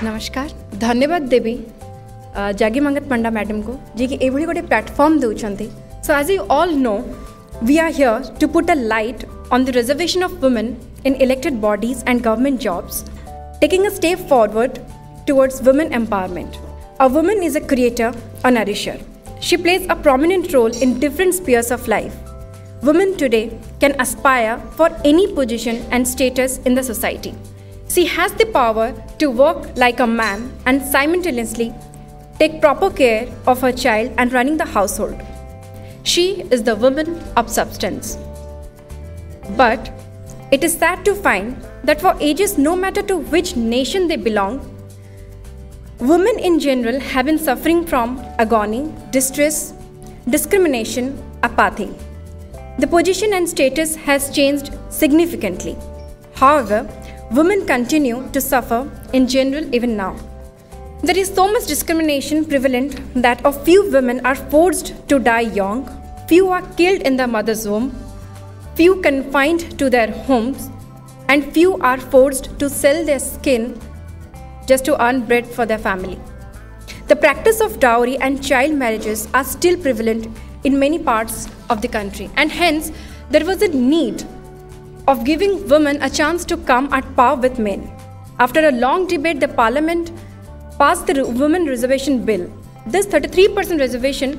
नमस्कार धन्यवाद देवी जागी मंगत पंडा मैडम को जी कि एभली गोटे प्लेटफॉर्म देउछंती. So as you all know we are here to put a light on the reservation of women in elected bodies and government jobs, taking a step forward towards women empowerment. A woman is a creator, a nourisher. She plays a prominent role in different spheres of life. Women today can aspire for any position and status in the society. She has the power to work like a man and simultaneously take proper care of her child and running the household. She is the woman of substance. But it is sad to find that for ages, no matter to which nation they belong, women in general have been suffering from agony, distress, discrimination, apathy. The position and status has changed significantly. However, women continue to suffer in general even now. There is so much discrimination prevalent that a few women are forced to die young, few are killed in the mother's womb, few confined to their homes, and few are forced to sell their skin just to earn bread for their family. The practice of dowry and child marriages are still prevalent in many parts of the country, and hence there was a need of giving women a chance to come at par with men. After a long debate, the Parliament passed the Women Reservation Bill. This 33% reservation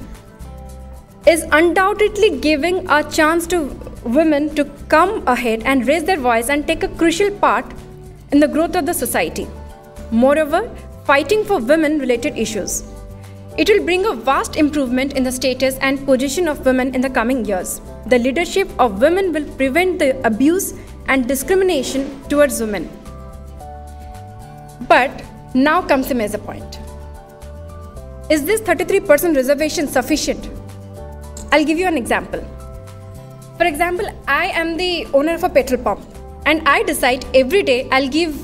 is undoubtedly giving a chance to women to come ahead and raise their voice and take a crucial part in the growth of the society. Moreover, fighting for women-related issues. It will bring a vast improvement in the status and position of women in the coming years. The leadership of women will prevent the abuse and discrimination towards women. But now comes the major point. Is this 33% reservation sufficient? I'll give you an example. For example, I am the owner of a petrol pump and I decide every day I'll give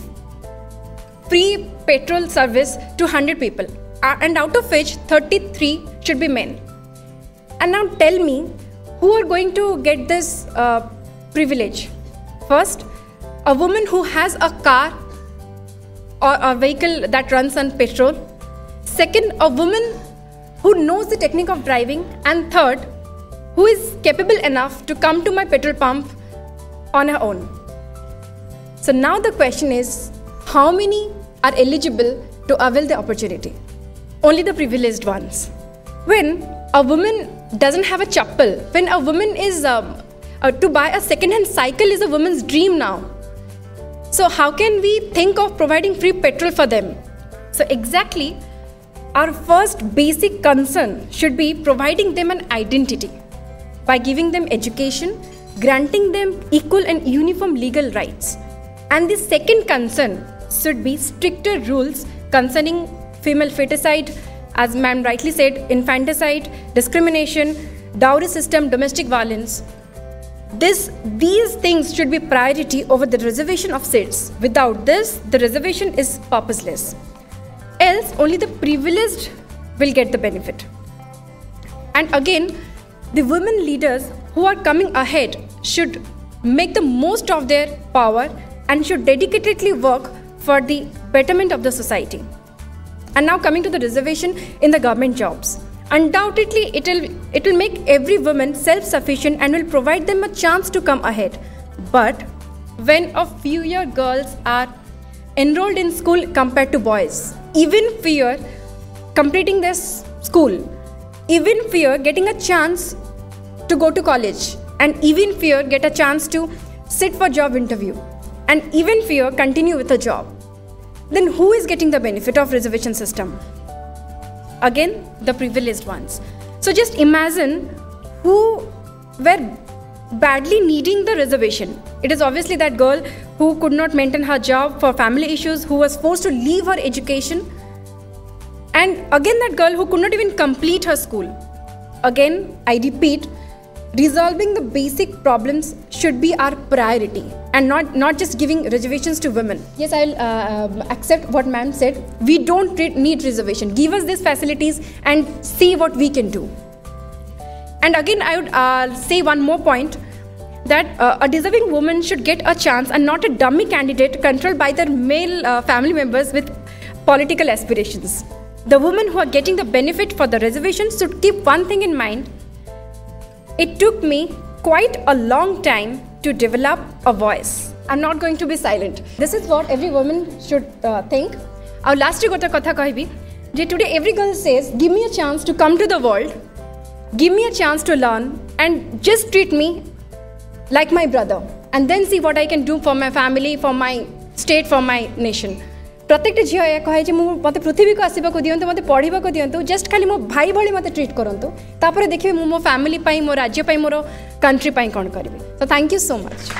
free petrol service to 100 people, and out of which 33 should be men. And now tell me, who are going to get this privilege? First, a woman who has a car or a vehicle that runs on petrol. Second, a woman who knows the technique of driving. And third, who is capable enough to come to my petrol pump on her own. So now the question is, how many are eligible to avail the opportunity? Only the privileged ones. When a woman doesn't have a chappal, when a woman is to buy a second-hand cycle is a woman's dream now. So how can we think of providing free petrol for them? So exactly, our first basic concern should be providing them an identity by giving them education, granting them equal and uniform legal rights. And the second concern should be stricter rules concerning female feticide, as ma'am rightly said, infanticide, discrimination, dowry system, domestic violence. These things should be priority over the reservation of seats. Without this, the reservation is purposeless. Else, only the privileged will get the benefit. And again, the women leaders who are coming ahead should make the most of their power and should dedicatedly work for the betterment of the society. And now coming to the reservation in the government jobs. Undoubtedly, it will make every woman self-sufficient and will provide them a chance to come ahead. But when a fewer girls are enrolled in school compared to boys, even fewer completing their school, even fewer getting a chance to go to college, and even fewer get a chance to sit for job interview, and even fewer continue with a job, then who is getting the benefit of reservation system? Again, the privileged ones. So just imagine who were badly needing the reservation. It is obviously that girl who could not maintain her job for family issues, who was forced to leave her education, and again that girl who could not even complete her school. Again, I repeat, resolving the basic problems should be our priority and not just giving reservations to women. Yes, I'll accept what ma'am said. We don't need reservation. Give us these facilities and see what we can do. And again, I would say one more point, that a deserving woman should get a chance and not a dummy candidate controlled by their male family members with political aspirations. The women who are getting the benefit for the reservation should keep one thing in mind. It took me quite a long time to develop a voice. I'm not going to be silent. This is what every woman should think. Our last gota katha kahibi. Today every girl says, give me a chance to come to the world, give me a chance to learn, and just treat me like my brother, and then see what I can do for my family, for my state, for my nation. प्रत्येक झील या कहे मत पृथ्वी को आसवाक दिंतु मत पढ़ा दिंतु just खाली मो भाई भाई मत ट्रीट करूँ तापर देखिए मो फैमिली मो राज्य मोर कंट्री कौन करी. So thank you so much.